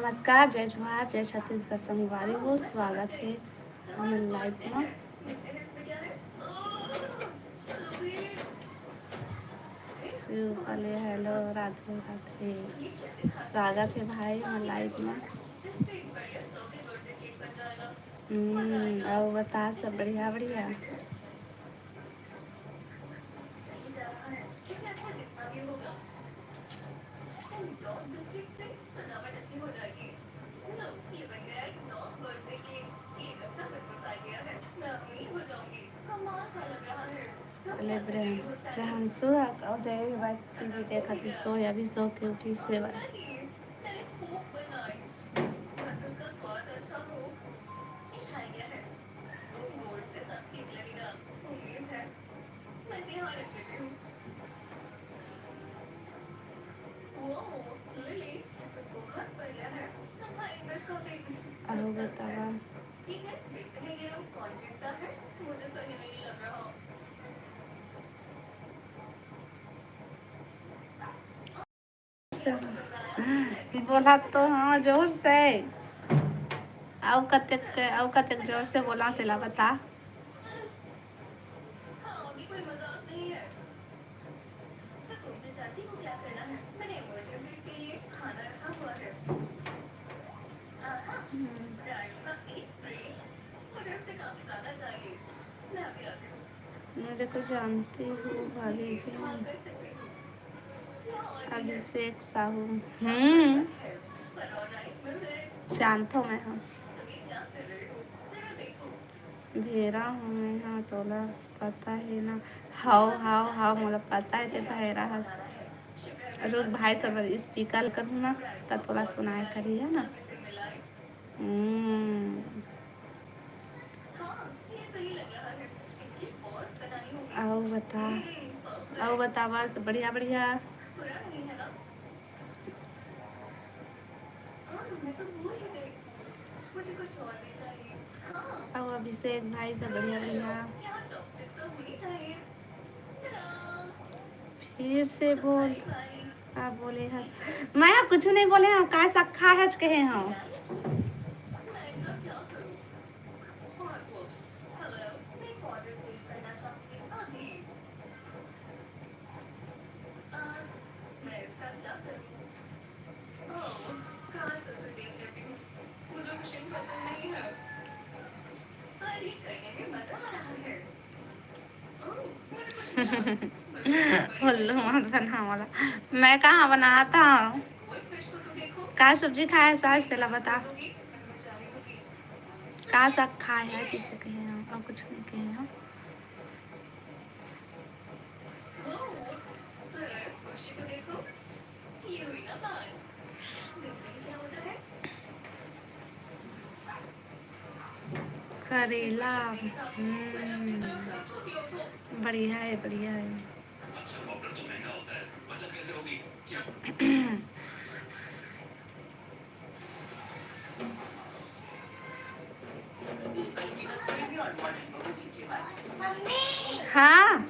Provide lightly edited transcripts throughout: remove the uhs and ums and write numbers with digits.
नमस्कार, जय जोहार, जय छत्तीसगढ़ संगवारी हो। स्वागत है हम लाइव में। शिव भले, हेलो, राधे राधे। स्वागत है भाई हम लाइव में। और बता, सब बढ़िया बढ़िया। अरे ब्रह्मांशु देवी बात टीवी देखा थी, सोई अभी सो के उठी से आओ बतावा। बोला तो हाँ जोर से। आओ कतेक जोर से बोला तेला बता। मुझे को जानती हूँ भाभी जी, अभिषेक साहू। शांत हो मैं हूँ, भेरा हूँ मैं। हाँ तोला पता है ना। हाओ हाओ हाओ मोला पता है ते भेरा हस। रुक भाई तो स्पीकर करूँ ना तब तोला सुनाए करी है ना। आओ बता, आओ बता, बस बढ़िया बढ़िया। आओ अभिषेक भाई, सब बढ़िया बढ़िया। फिर से बोल। आप बोले हस, मैं कुछ नहीं बोले हम का सखा हज कहे हम। उल्लू मत बना वाला। मैं कहाँ बनाता हूँ। का सब्जी खाया साज तेला बता। का सब खाया जिसे कहे हम, और कुछ नहीं कहे हम। करेला। बढ़िया है बढ़िया है। हाँ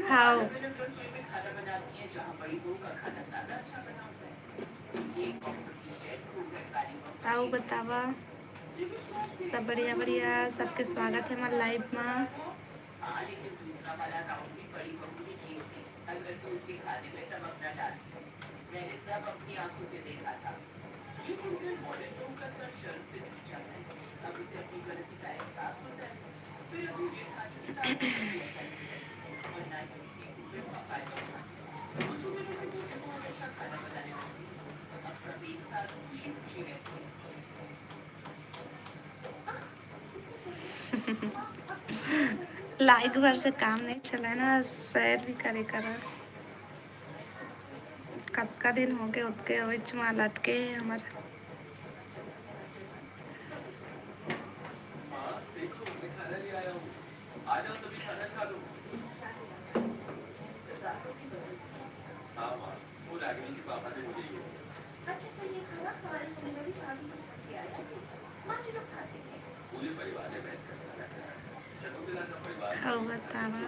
हाँ आओ बतावा। सब बढ़िया बढ़िया, सबके स्वागत है हमारे लाइव में। लाइक भर से काम नहीं चला है ना, शेयर भी करे करा। कतका दिन हो गए उतके विच में लटके हमारे। बतावा।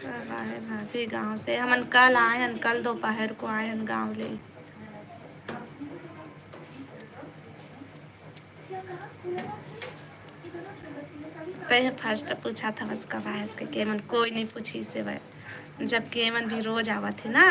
कल आए भाभी गांव से, हमन कल आए हन, कल दोपहर को आए हन गांव ले। तय फर्स्ट पूछा था बस कब आए इसके, केमन कोई नहीं पूछी से वह, जब केमन भी रोज आवा थे ना।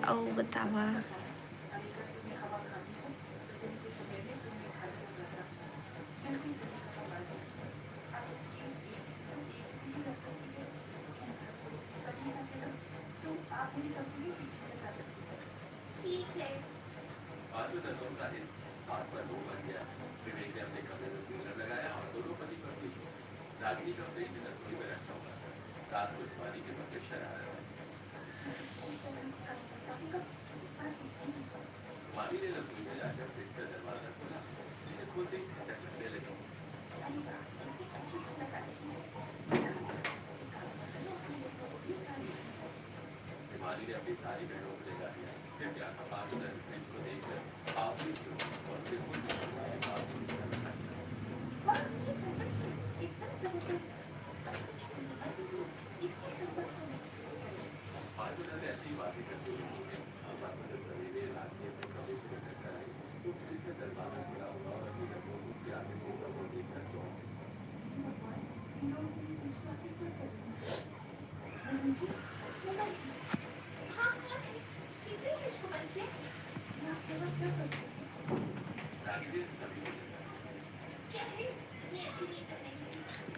और बतावा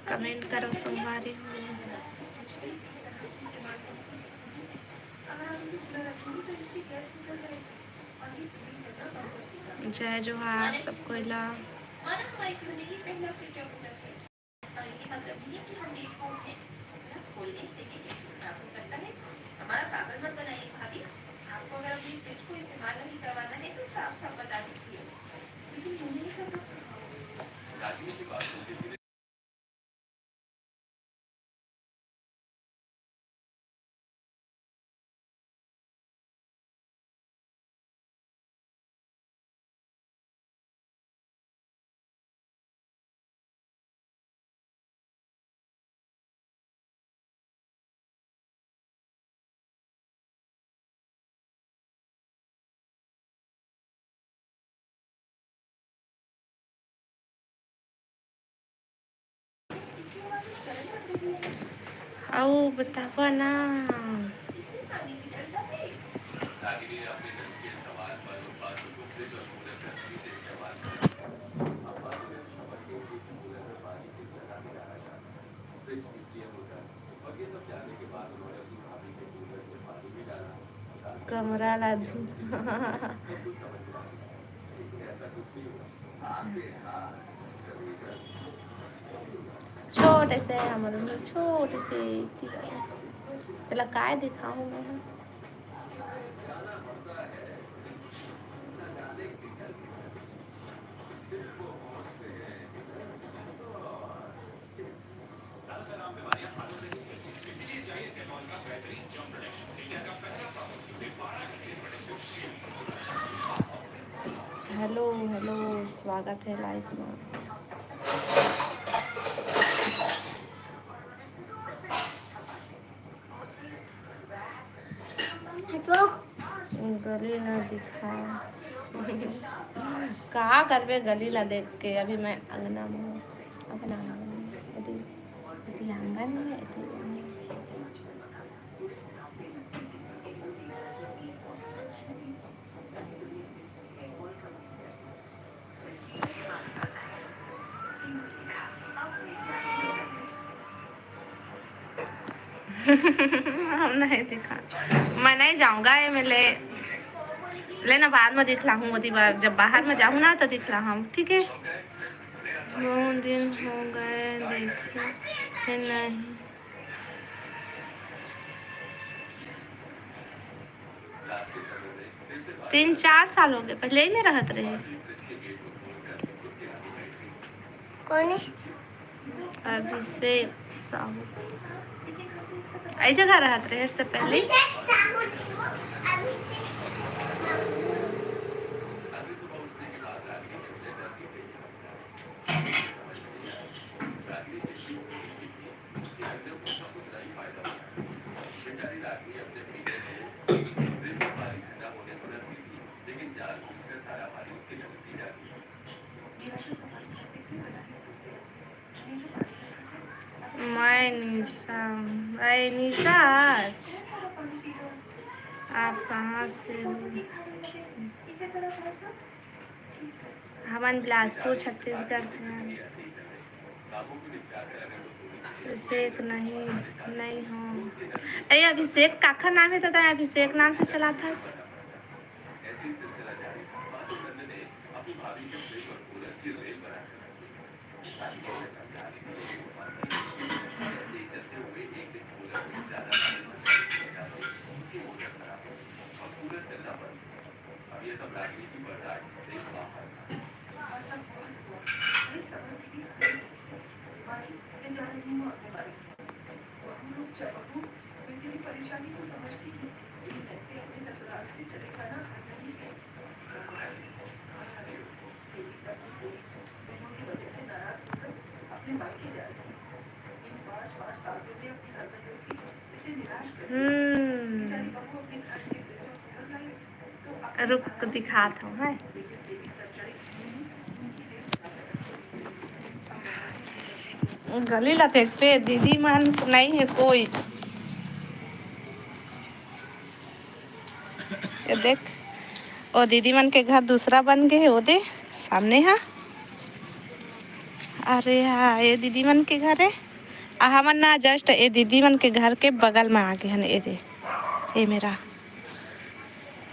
कमेंट करो सोमवारी। जय जोहार सबको ला। आओ बतावा ना। कमरा ला छोटे से हमारे में छोटे से पहला काय दिखाऊं मैं। हेलो हेलो स्वागत है लाइव में। गली ना दिखा कहाँ करवे गली ला देख के। अभी मैं अंगना में हूँ, अपना आंगन में हम नहीं दिखा, मैं नहीं जाऊँगा ये में लेना बाद में दिखला हूँ, मोदी बार जब बाहर में जाऊँ ना तो दिखला हम, ठीक है। बहुत दिन हो गए देखे नहीं। 3-4 साल हो गए, पहले ही में रहत रहे। कौन है? अभिषेक साहू आई जगह रहत रहे इससे पहले। मैं निशा, अरे निशा आप कहाँ से हो? हवन बिलासपुर छत्तीसगढ़ से हैं। अभिषेक नहीं हो। अरे अभिषेक काका नाम है, तो अभिषेक नाम से चला था। रुक दिखाता हूँ है। गली ला देखते दीदी मन नहीं है कोई। ये देख, और दीदी मन के घर दूसरा बन गए, वो दे सामने है। अरे हाँ, ये दीदी मन के घर है। हमन ना जस्ट ये दीदी मन के घर के बगल में आ गए हैं। ये दे, ये मेरा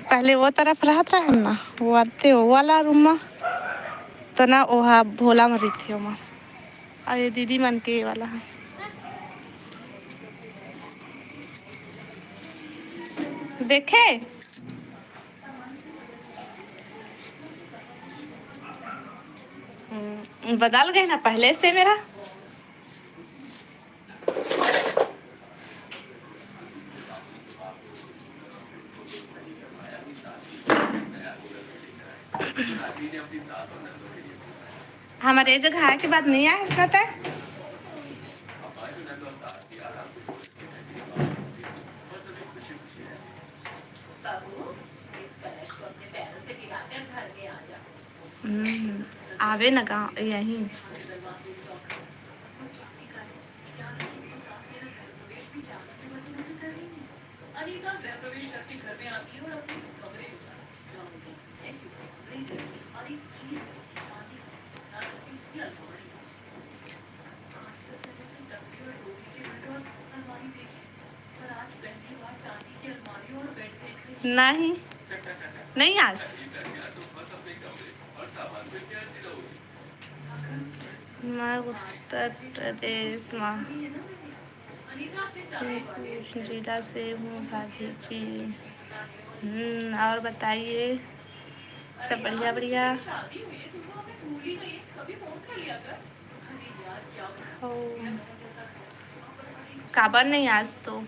पहले वो तरफ रहत रहे ना, वो आते वो वाला रूम में तो ना वहाँ भोला मरी थी वहाँ। और ये दीदी मन के वाला है। देखे बदल गए ना पहले से मेरा। हमारे जगह आए के बाद नहीं आया इसका तय। आवे ना गाँव यहीं। नहीं नहीं आज मैं उत्तर प्रदेश जिला से हूँ भाभी जी। और बताइए, सब बढ़िया बढ़िया। काबर नहीं आज तो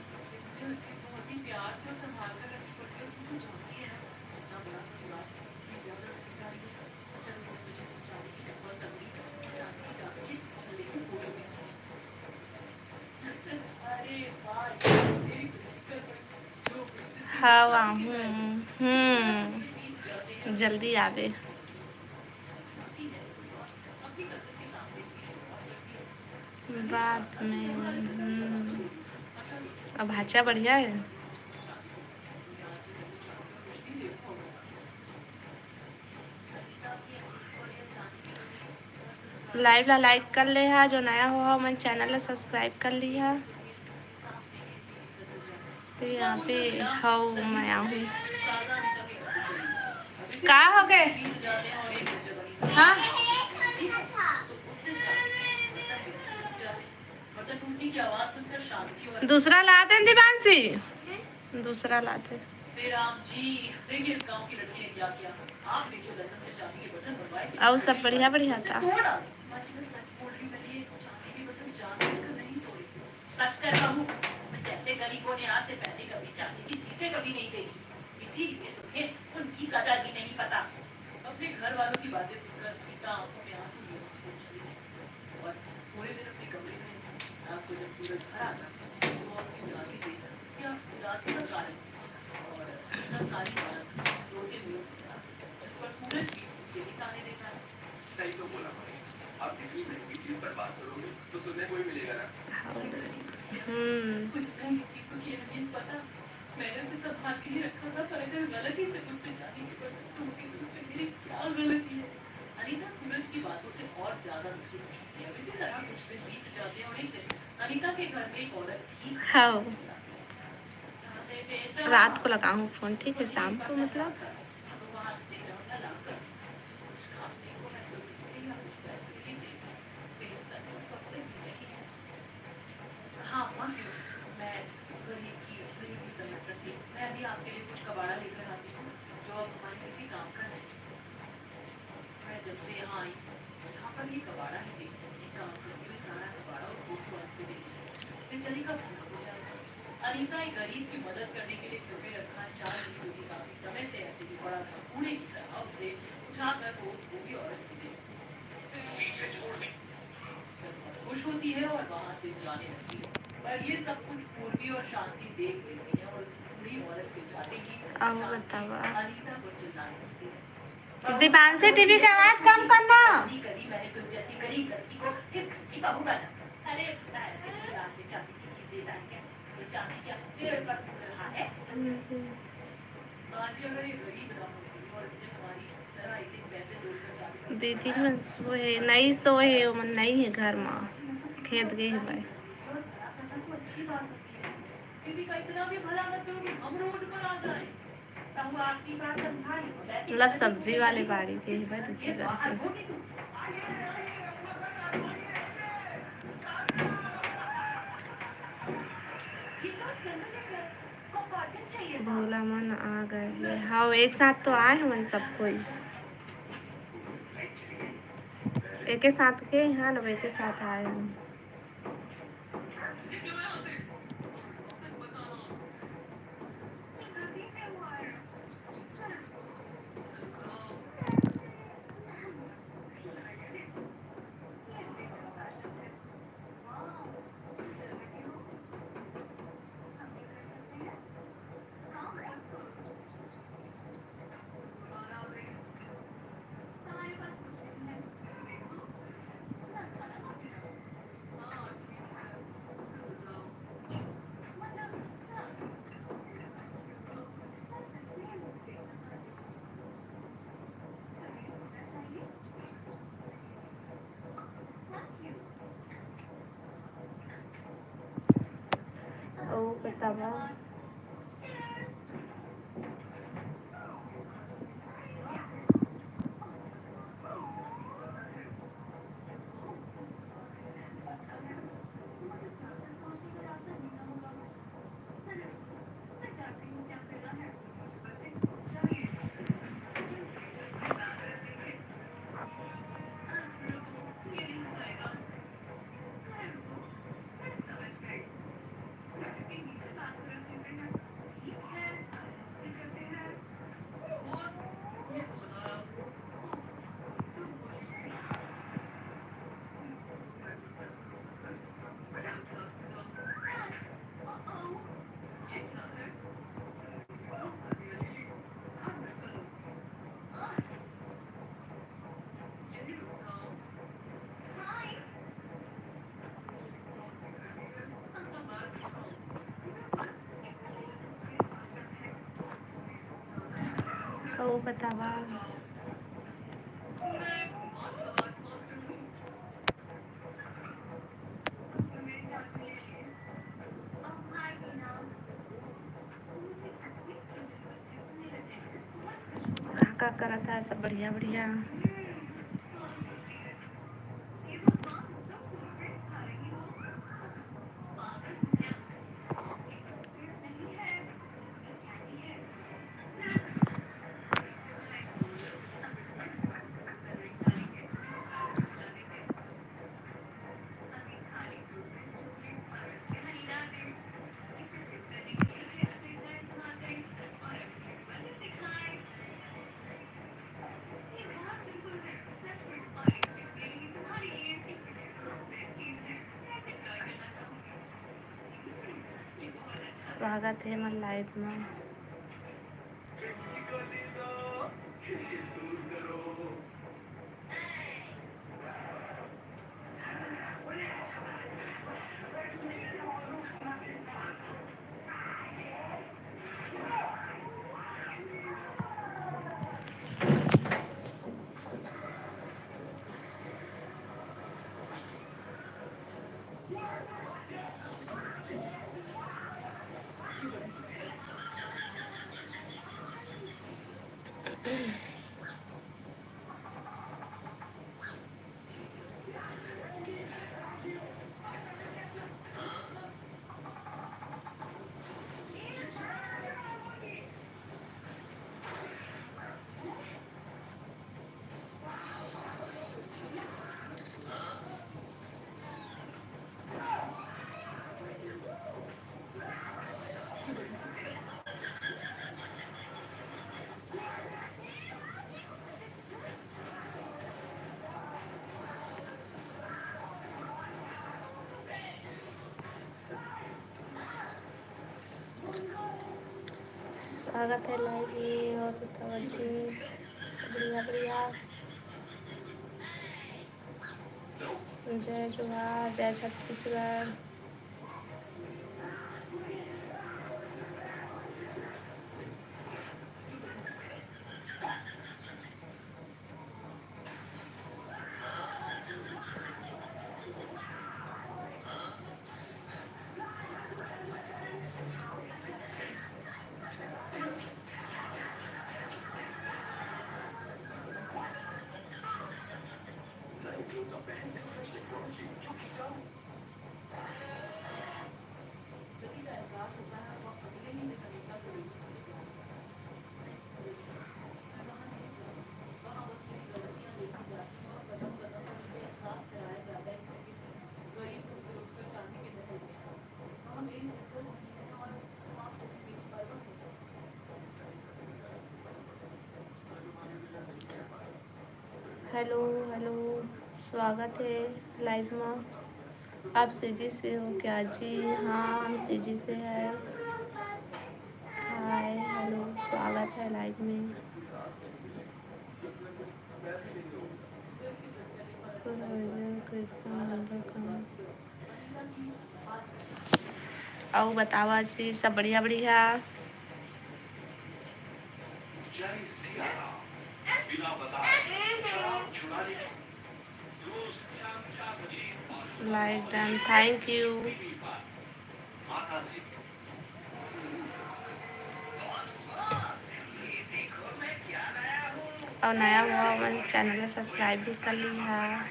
हवा जल्दी आवे। बाद में अब भाचा बढ़िया है। लाइव ला लाइक कर ले है, जो नया हुआ मैं चैनल ला सब्सक्राइब कर लिया। तो यहाँ पे हाउ मैं आऊँ का हो गए हाँ दूसरा लाते दिवांशी दूसरा लाते और सब बढ़िया बढ़िया था जैसे गरीबों ने आज से पहले कभी चांदी की चीजें कभी नहीं देखी इसीलिए तुम्हें उनकी कदर भी नहीं पता अपने घर वालों की बातें सुनकर गीता आंखों में आंसू लिए और पूरे दिन अपने कमरे में रात को जब सूरज घर आता तो उसकी उदासी देखकर या उदासी का कारण और गीता सारी बात रोते हुए जिस पर सूरज भी उसे भी ताने देता है सही तो बोला आप किसी महंगी चीज पर बात करोगे तो सुनने को ही मिलेगा ना कुछ महंगी चीजों की अहमियत पता मैंने उसे संभाल के ही रखा था पर अगर गलती से मुझसे जाने की वजह तो उससे मेरी क्या गलती है अनीता सूरज की बातों से और ज्यादा दुखी होती है इसी तरह कुछ दिन बीत जाते हैं और एक दिन अनीता के घर में एक औरत थी रात को लगाऊं फोन ठीक है शाम को मतलब हाँ मैं गरीबी समझ सकती हूँ मैं अभी आपके लिए कुछ कबाड़ा लेकर आती हूँ जो अब हमारे किसी काम का नहीं मैं जब से यहाँ आई यहाँ पर ये कबाड़ा ही देखती काम करती हुई सारा कबाड़ा और फोटो आपसे देखी बेचारी का भला हो जाएगा अनीता एक गरीब की मदद करने के लिए क्योंकि रखा 4 दिन होगी काफी समय से ऐसे भी पड़ा था कूड़े की तरह उसे उठाकर वो भी औरत की पीछे छोड़ दी खुश होती है और वहाँ से जाने लगती है पर ये सब कुछ पूर्वी और शांति देख लेती है और उस बूढ़ी औरत के जाते ही अनीता को चिल्लाने लगती है दीपांशी टीवी की आवाज कम करना मैंने तुम जैसी गरीब लड़की को किस घंटी का होगा ना अरे चांदी की चीजें ये चांदी क्या पेड़ पर फूल रहा है अगर ये गरीब ना होती और इसने हमारी तरह इसे पैसे दूर दीदी मन सोए नहीं सोए मन नहीं है घर में खेत गई है भाई मतलब सब्जी वाले बाड़ी के है भाई भोला मन आ गए हाँ एक साथ तो आए हम सब कोई एक साथ के हाँ ना एक साथ आए हम बतावा ओ बतावा का करा था सब बढ़िया बढ़िया। स्वागत है हमारे लाइव में। स्वागत है लाइव में। और बताओ जी, बढ़िया बढ़िया। जय जोहार, जय छत्तीसगढ़। हेलो हेलो, स्वागत है लाइव में। आप सीजी से हो क्या जी? हाँ, हम सीजी से हैं। हाय हेलो, स्वागत है लाइव में। और बतावा जी, सब बढ़िया बढ़िया। Live done, thank you. और नया हुआ हमारे चैनल को सब्सक्राइब भी कर लिया।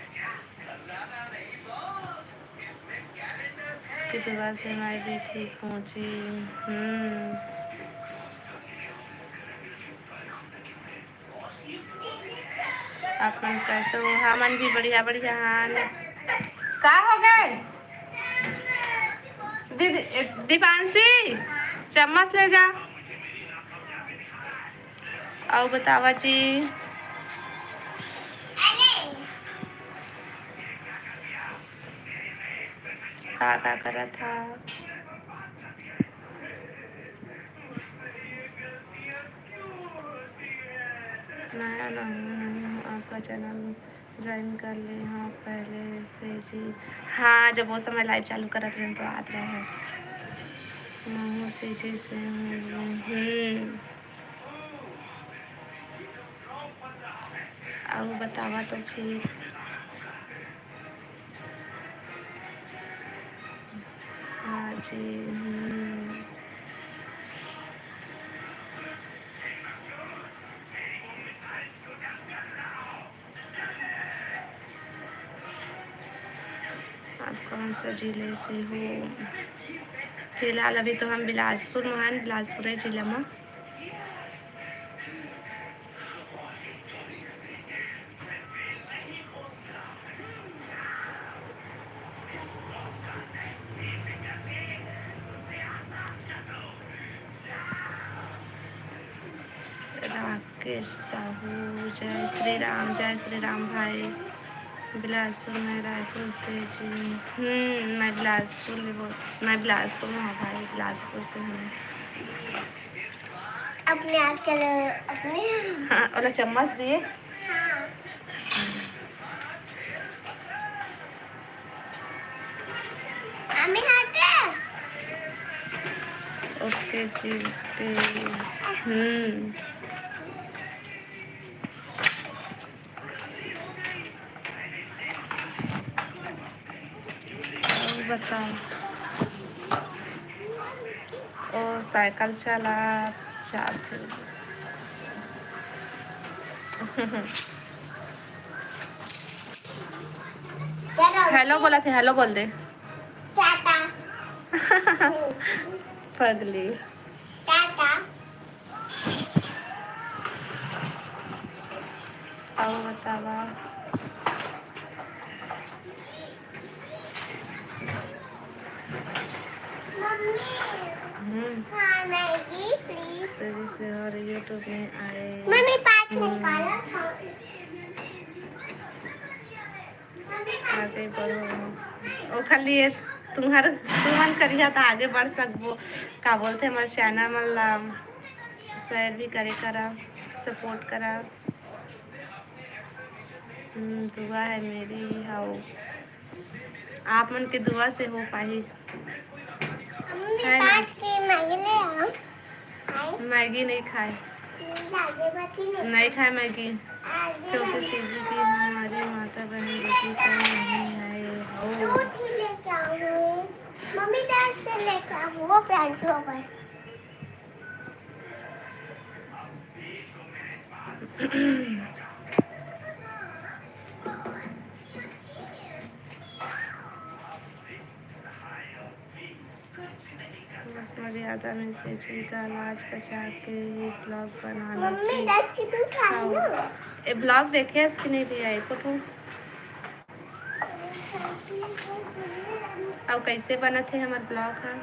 कि दुआ से मैं भी ठीक हूँ जी। आप मन कैसे हो? हाँ, मन भी बढ़िया बढ़िया। हाँ, का हो गए दीदी? दीपांशी, चम्मच ले जा। और बतावा जी, का करा था? नया आपका चैनल ज्वाइन कर ले। हाँ, पहले से जी। हाँ, जब वो समय लाइव चालू करत रहे तो आत रहे से जी से। और बतावा तो फिर। हाँ जी। आप कौन सा जिले से हो? फिलहाल अभी तो हम बिलासपुर में हैं, बिलासपुर जिले में। राकेश साहू, जय श्री राम भाई। बिलासपुर में, रायपुर से जी। मैं बिलासपुर में हूँ भाई, बिलासपुर से हूँ। अपने आप चलो अपने। हाँ, वाला चम्मच दिए। हाँ। मम्मी हटे। ओके जी, ओके। और बताओ। ओ साइकिल चला चाहते। हेलो बोला थे, हेलो बोल दे। टाटा। पगली। टाटा। और बतावा। मम्मी खाना जी प्लीज। सही से और यूट्यूब में आए। मम्मी पाँच निकाला था। आगे बढ़ो। ओ खाली ये तुम्हार तुमन करिया तो आगे बढ़ सकबो। का बोलते हमारे चैनल मतलब शेयर भी करे करा, सपोर्ट करा। दुआ है मेरी हाउ आप मन के दुआ से हो पाही। मम्मी पाँच की मैगी ले आओ। मैगी नहीं खाए, नहीं खाए मैगी, क्योंकि सीजी की हमारी माता बहन बेटी को नहीं आए हो। मम्मी दस से लेकर आओ, वो फ्रेंड्स लोग हैं। बस मर्यादा में से जी का इलाज बचा के ही ब्लॉग बनाना मम्मी दस की तू खाई ना। ये ब्लॉग देखे इसकी नहीं भी आई फोटो। अब कैसे बना थे हमारे ब्लॉग है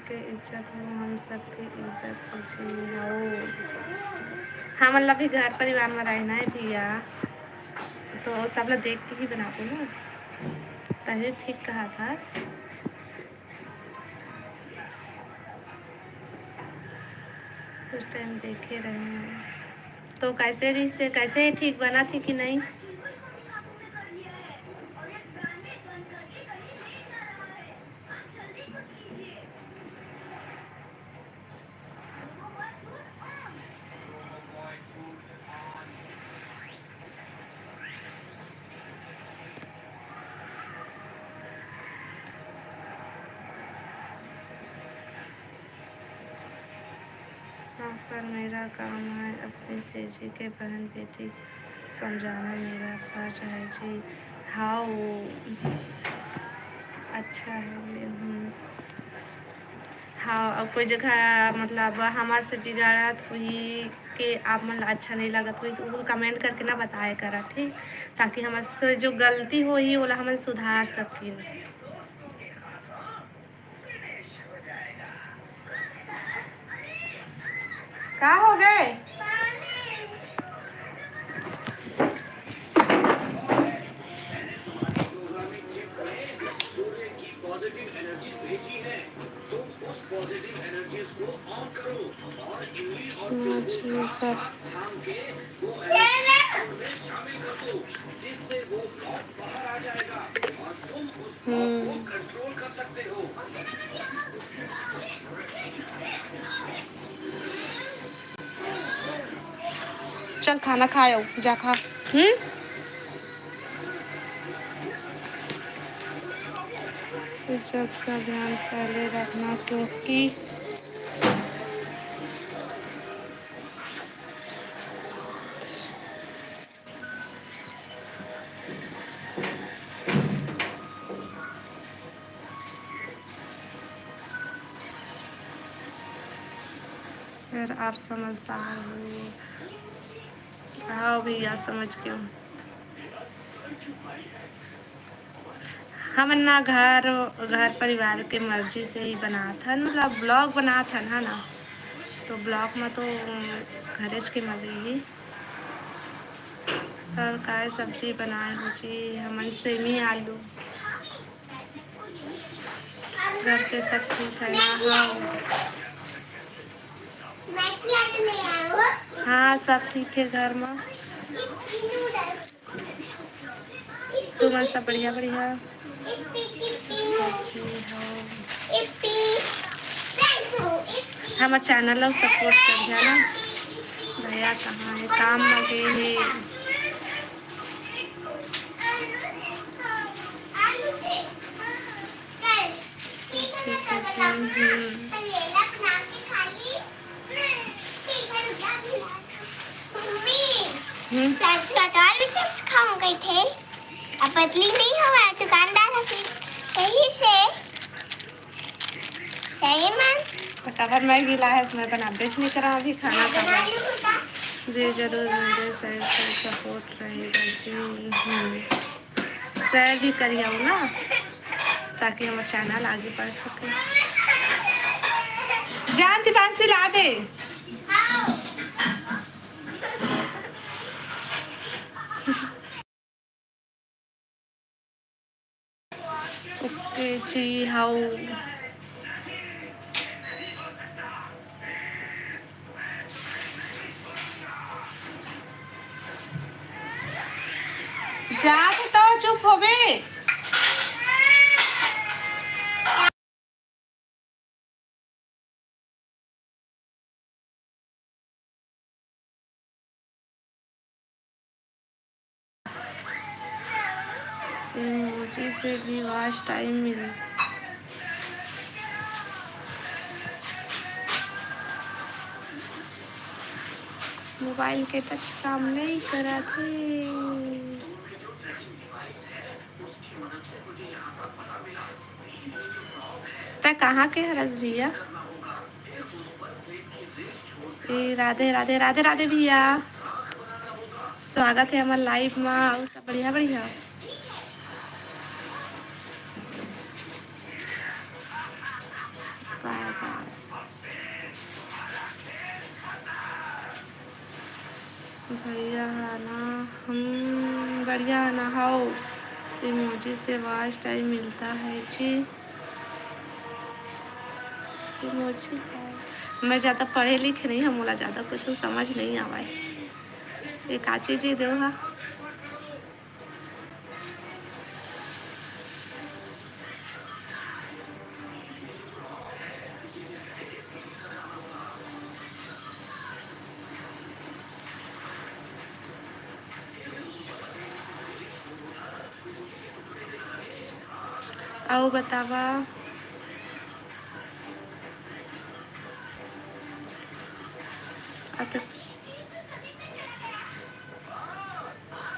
के इज्जत हो, हम सबकी इज्जत हो। हाँ मतलब भी घर परिवार में रहना है भैया, तो सब लोग देख के ही बनाते ना, तभी ठीक कहा था। कुछ टाइम देखे रहे हैं तो कैसे ठीक बना थी कि नहीं। हाँ पर मेरा काम है अपनी सेजी के बहन बेटी समझाना, मेरा फर्ज है जी। हाँ अच्छा है। हाँ अब कोई जगह मतलब हमारे से बिगाड़ा हुई कि आप मतलब अच्छा नहीं लगा हुई तो वो कमेंट करके ना बताया करा, ठीक, ताकि हमारे से जो गलती हो ही वो हम सुधार सकें। क्या हो गए। पॉजिटिव एनर्जी भेजी है तो उस पॉजिटिव एनर्जीज को ऑन करो और इमली और चुल्लू का थाम के वो एनर्जी में शामिल कर दो, जिससे वो ब्लॉक बाहर आ जाएगा और तुम उस ब्लॉक को कंट्रोल कर सकते हो। चल खाना खाओ, जा खा। इज्जत का ध्यान पहले रखना, क्योंकि फिर आप समझदार हो। हाँ भैया समझ क्यों। हम ना घर घर परिवार के मर्जी से ही बना था, मतलब ब्लॉग बना था ना, तो ब्लॉग में तो घरेज की मर्जी और काय सब्जी बनाए हो जी। हमन सेमी आलू। घर पे सब ठीक है ना? हाँ सब ठीक है घर में। तुम सब बढ़िया बढ़िया। हमारे चैनल को सपोर्ट कर जाना। भैया कहाँ है? काम में गए हैं। चिप्स खाऊं गए थे। अब बदली नहीं हुआ, दुकानदार कहीं से सही में कवर मैं गिला है इसमें बना बेच नहीं करा अभी खाना खा जी जरूर मेरे साइड से सपोर्ट रहेगा जी। शेयर भी करिए ना ताकि हमारा चैनल आगे बढ़ सके। जान दुकान से ला दे। ओके जी हाउ जा तो चुप हो बे। इमोजी से भी वॉच टाइम मिल। मोबाइल के टच काम नहीं करा थे। तै कहाँ के हरस भैया? राधे राधे राधे राधे भैया, स्वागत है हमारे लाइव में। और सब बढ़िया बढ़िया। Bye bye. भैया है ना हम बढ़िया है ना हाउ। इमोजी से वॉच टाइम मिलता है जी। इमोजी मैं ज़्यादा पढ़े लिखे नहीं, हम बोला ज़्यादा कुछ समझ नहीं आवा है। एक आची जी दो हा। आओ बतावा।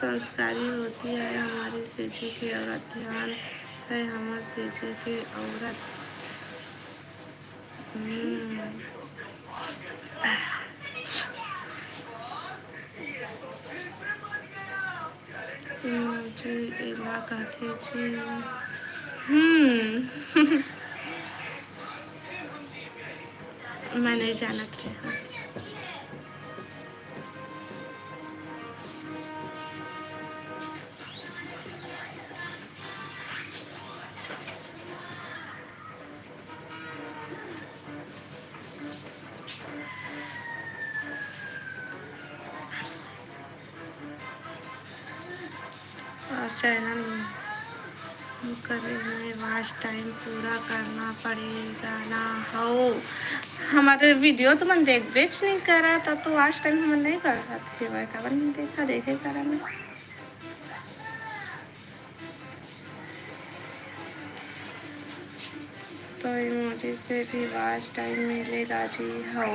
संस्कारी होती है हमारी सीजी की औरत, ध्यान है हमारे सीजी की औरत। जी इला कहते जी। मैं नहीं जानत थे। और चैनल करे में वॉच टाइम पूरा करना पड़ेगा ना हो। हमारे वीडियो तो मन देख बेच नहीं करा था तो वॉच टाइम हम नहीं कर रहा थे। वह कवर नहीं देखा देखे करा मैं। तो इमोजी से भी वॉच टाइम मिलेगा जी हो।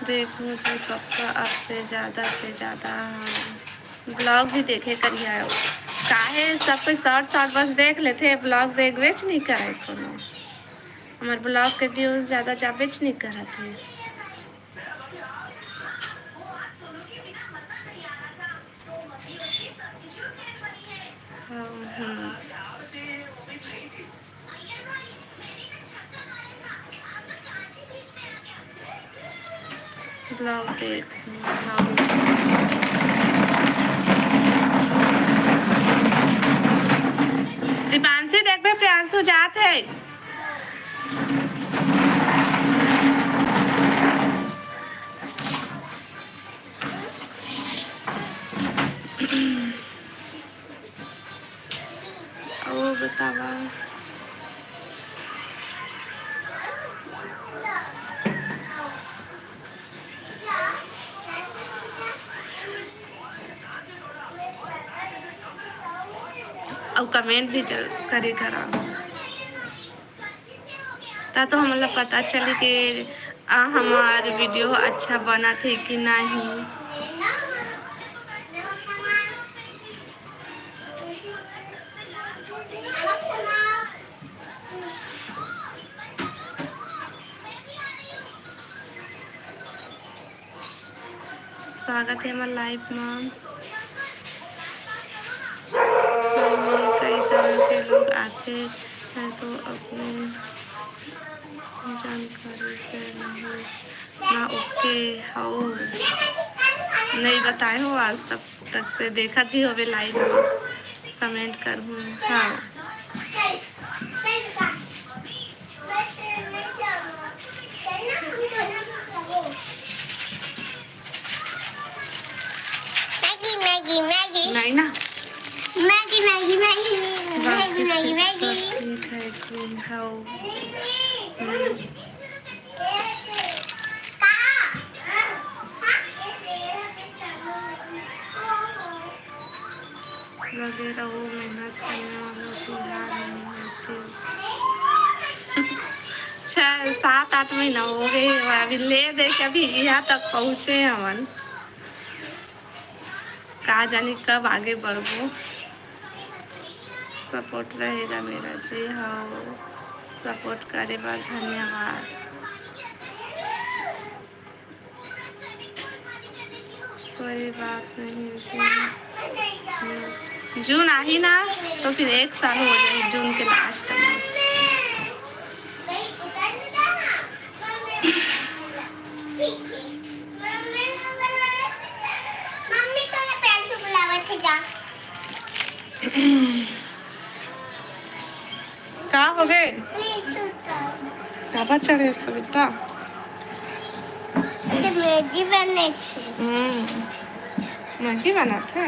देखो जी पक्का अब से ज़्यादा ब्लॉग भी देखे करिए। काहे सब कोई शॉर्ट शॉर्ट बस देख लेते, ब्लॉग देखबे नहीं करे कोनो। हमार ब्लॉग के व्यूज ज़्यादा जाबे नहीं करत है। हाँ, ब्लॉग देख दीपांशी देखबे प्रियांशु जात है। ओ बतावा और कमेंट भी करी करा ता तो हमला पता चली कि हमार वीडियो अच्छा बना थे कि नहीं। स्वागत है हमारे लाइव में। कई तरह के लोग आते हैं तो अपने जानकारी से नहीं ना ओके हो नहीं बताए हो आज तक से देखा भी होवे लाइव में कमेंट कर हूँ। हाँ मैगी मैगी नहीं ना Maggi Maggi Maggi Maggi Maggi Maggi ठीक है कि हाँ वगैरह वो मेहनत करने वालों की हार नहीं होती। 6-7-8 महीना हो गए अभी ले दे के अभी यहाँ तक पहुँचे हमन। कहा जानी कब आगे बढ़बो। सपोर्ट रहेगा मेरा जी। हाँ सपोर्ट करे बार धन्यवाद। कोई बात नहीं जून आ ही ना तो फिर 1 साल हो जाए जून के लास्ट में। मम्मी तो ने पैर से बुलावा थे जा क्या हो गए क्या चढ़े तो बेटा मैगी बनने थी। मैगी बनाते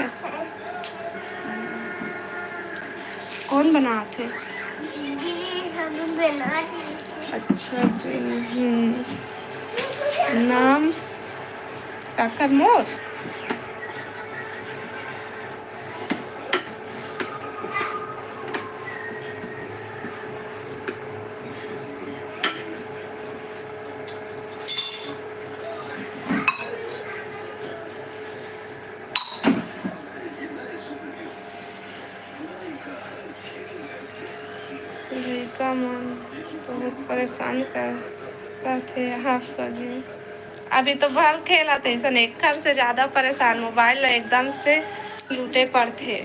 कौन बनाते? हम बना अच्छा जी। नाम काकर मोर का मन बहुत परेशान कर थे। हाफ कर जी अभी तो भल खेला थे सन एक घर से ज़्यादा परेशान मोबाइल एकदम से लूटे पर थे।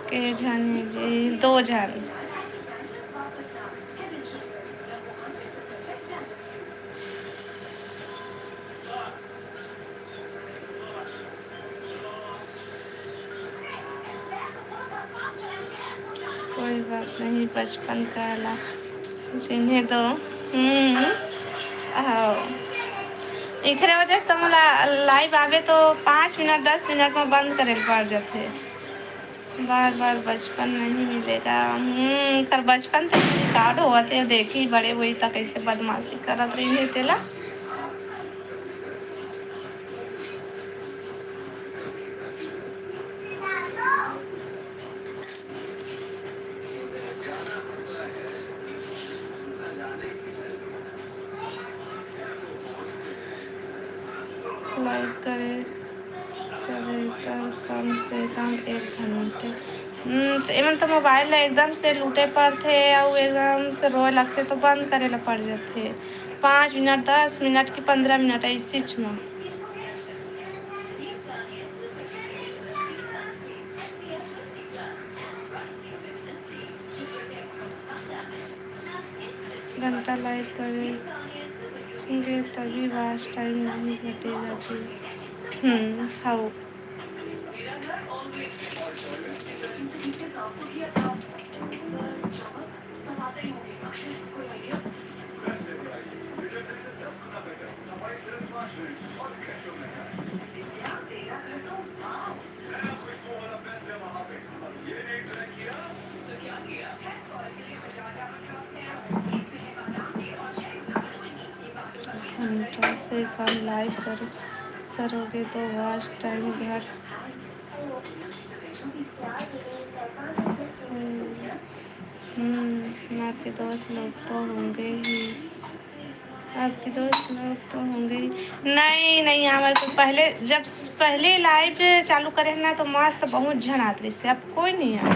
के जानी जी 2 जन कोई बात नहीं बचपन का ला जिन्हें दो एकरे वजह से तुम लाइव आवे तो 5 मिनट 10 मिनट में बंद करे पड़ जाते। बार बार बचपन नहीं मिलेगा। कर बचपन तक रिकॉर्ड हुआ थे देखी बड़े हुई तक कैसे बदमाशी करत रही है तेला। लाइक करे कर कम से कम 1 घंटे। तो एमन तो मोबाइल एकदम से लूटे पर थे और एकदम से रोए लगते तो बंद करे ला पड़ जाते। 5 मिनट 10 मिनट की 15 मिनट ऐसी में घंटा लाइक करेंगे तभी वॉच टाइम नहीं घटेगा जी। हाँ घंटा से कम लाइक करोगे तो वॉच टाइम घट आपके दोस्त लोग तो होंगे ही आपके दोस्त लोग तो होंगे ही। नहीं हमारे तो पहले जब पहले लाइव चालू करे ना तो मस्त बहुत झन आती से। अब कोई नहीं है।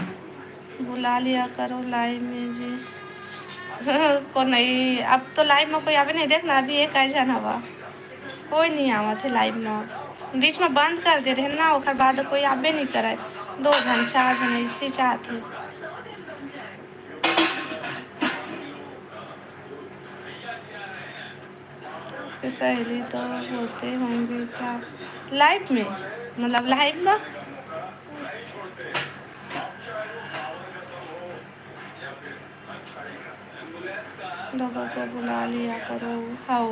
बुला लिया करो लाइव में जी। को नहीं अब तो लाइव में कोई आवे नहीं। देखना अभी एक जन हवा कोई नहीं आवा थे लाइव में। बीच में बंद कर दे रहे ना ओकर बाद कोई आबे नहीं करे। 2 जन 4 जन ऐसे चाहते। सहेली तो होते होंगे क्या लाइव में मतलब लाइव में। लोगों को बुला लिया करो। हाँ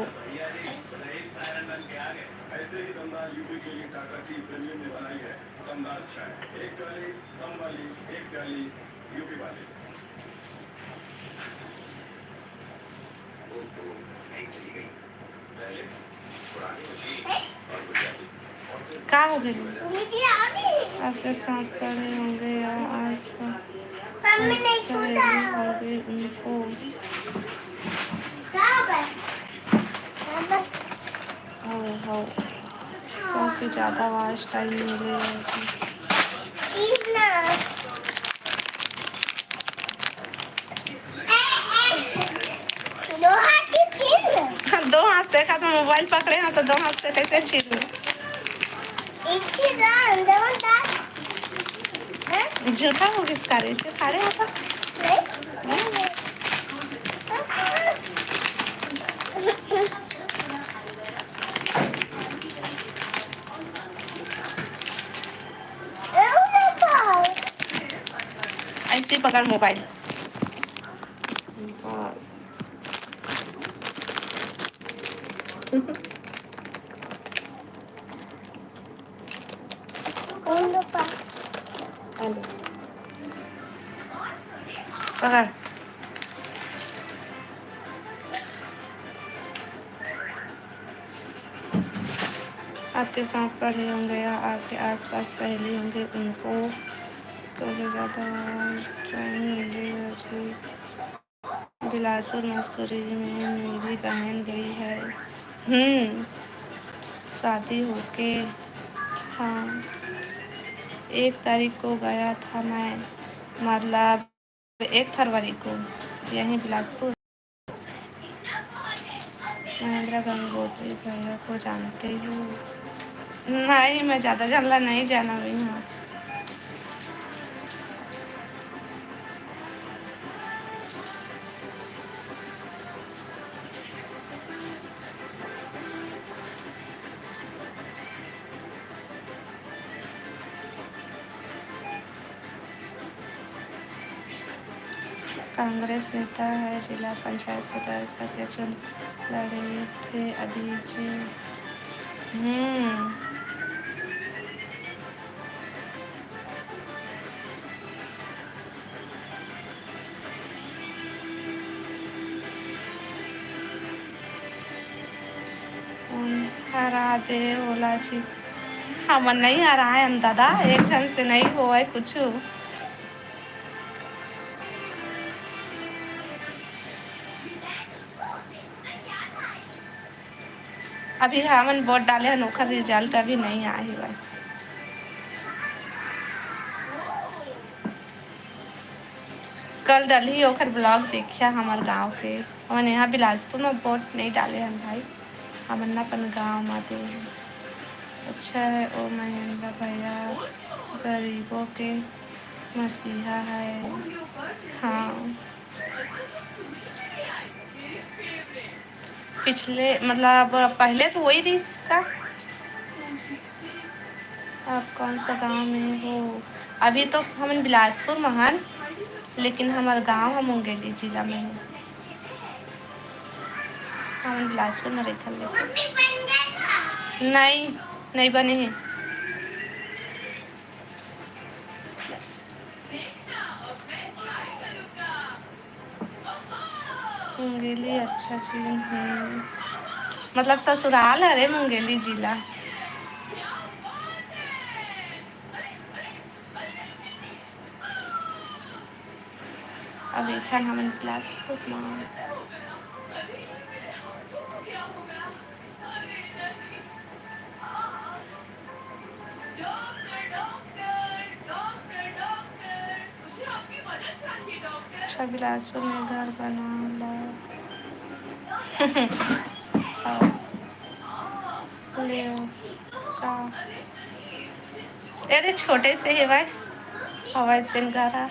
क्या हो गई आपके साथ पढ़े होंगे या आज होंगे उनको हो काफ़ी ज़्यादा वास्ट टाइम मिले। दो हाथ से खा तो मोबाइल पकड़े ना तो 2 हाथ से कैसे छीन झूठा हो किसका रे से खा रहे होता ऐसे पकड़ मोबाइल बस। पकड़ आपके साथ पढ़े होंगे या आपके आसपास सहेली होंगे उनको तो ज़्यादा टाइम मिलेगा जी। बिलासपुर मस्तूरी में मेरी बहन गई है शादी होके। हाँ 1 तारीख को गया था मैं मतलब 1 फरवरी को यहीं बिलासपुर। महेंद्र गंगोत्री भैया को जानते हो? नहीं मैं ज़्यादा जानला नहीं जाना हुई हूँ। कांग्रेस नेता है जिला पंचायत सदस्य के चुन लड़े थे अभी जी। हरा दे बोला जी। हम नहीं हराए हम दादा एक जन से नहीं हुआ है कुछ। अभी हमन वोट डाले हन ओकर रिजल्ट अभी नहीं आए हुआ। कल डली ओकर ब्लॉग देखिया हमार गांव के। हमन यहाँ बिलासपुर में वोट नहीं डाले हन भाई, हमन अपन गांव में दे। अच्छा है ओ महेंद्र भैया, गरीबों के मसीहा है। हाँ, पिछले मतलब पहले तो वही थी इसका। आप कौन सा गांव में हो? अभी तो हम बिलासपुर में हन, लेकिन हमार गांव हम मुंगेली जिला में है। हम बिलासपुर में रहते हैं। मम्मी बन गया। नहीं, नहीं बने हैं। मुंगेली अच्छा जी। मतलब ससुराल है रे मुंगेली जिला। अभी था हम बिलासपुर में। अच्छा, बिलासपुर में घर बना ला। ले का अरे छोटे से है भाई, हवा दिन घर।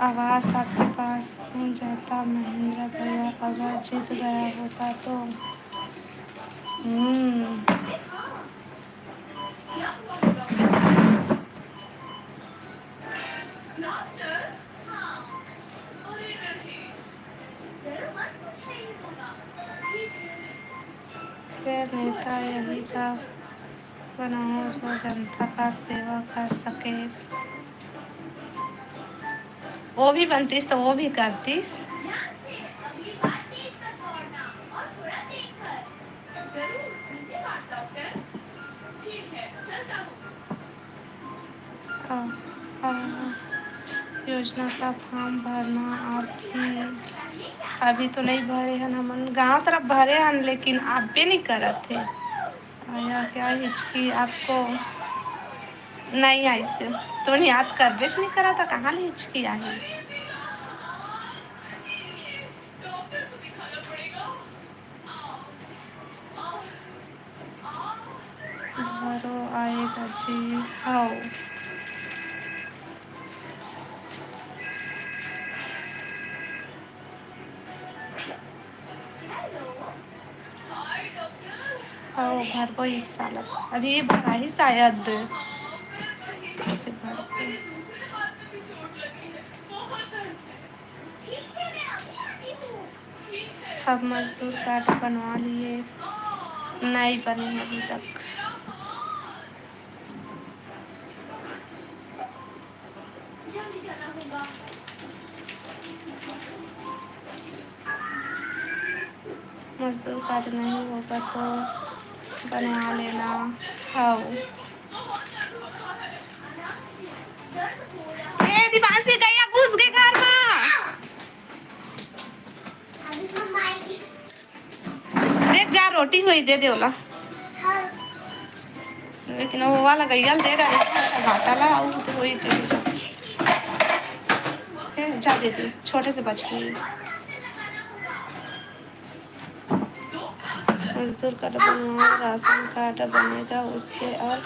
आवाज आपके पास नहीं जाता महेंद्र भैया, अगर जीत गया होता तो। फिर नेता यही का बनाओ जो जनता का सेवा कर सके। वो भी बनतीस तो वो भी करतीस। योजना का फॉर्म भरना आप भी अभी तो नहीं भरे हैं। हम गांव तरफ भरे हैं, लेकिन आप भी नहीं करत थे। आया क्या हिचकी आपको? नहीं आई से तो याद कर बेच नहीं करा था, कहाँ ले हिचकी आई? भरो आएगा जी। हाँ, घर को इस साल अभी भरा ही शायद। अब मजदूर कार्ड बनवा लिए, नहीं बने अभी तक। मजदूर कार्ड नहीं होगा तो बनवा लेना। हाँ, ये दिमासी गया घुस गए घर में। देख जा रोटी हुई दे देला, लेकिन वो वाला गैया दे रहा है घाटा ला तो वही दे जा दे दे छोटे से बच गई। मजदूर कार्ड बनवा, राशन कार्ड बनेगा उससे और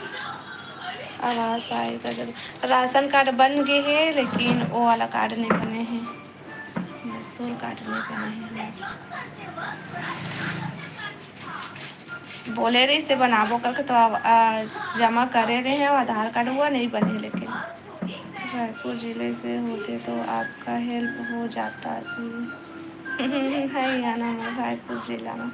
आवास आएगा जब। राशन कार्ड बन गए हैं, लेकिन वो वाला कार्ड नहीं बने हैं, मजदूर कार्ड नहीं बने हैं। बोले रही से बनाबो करके तो जमा करे रहे हैं, आधार कार्ड हुआ नहीं बने, लेकिन रायपुर ज़िले से होते तो आपका हेल्प हो जाता जी। है यहाँ ना रायपुर जिला में।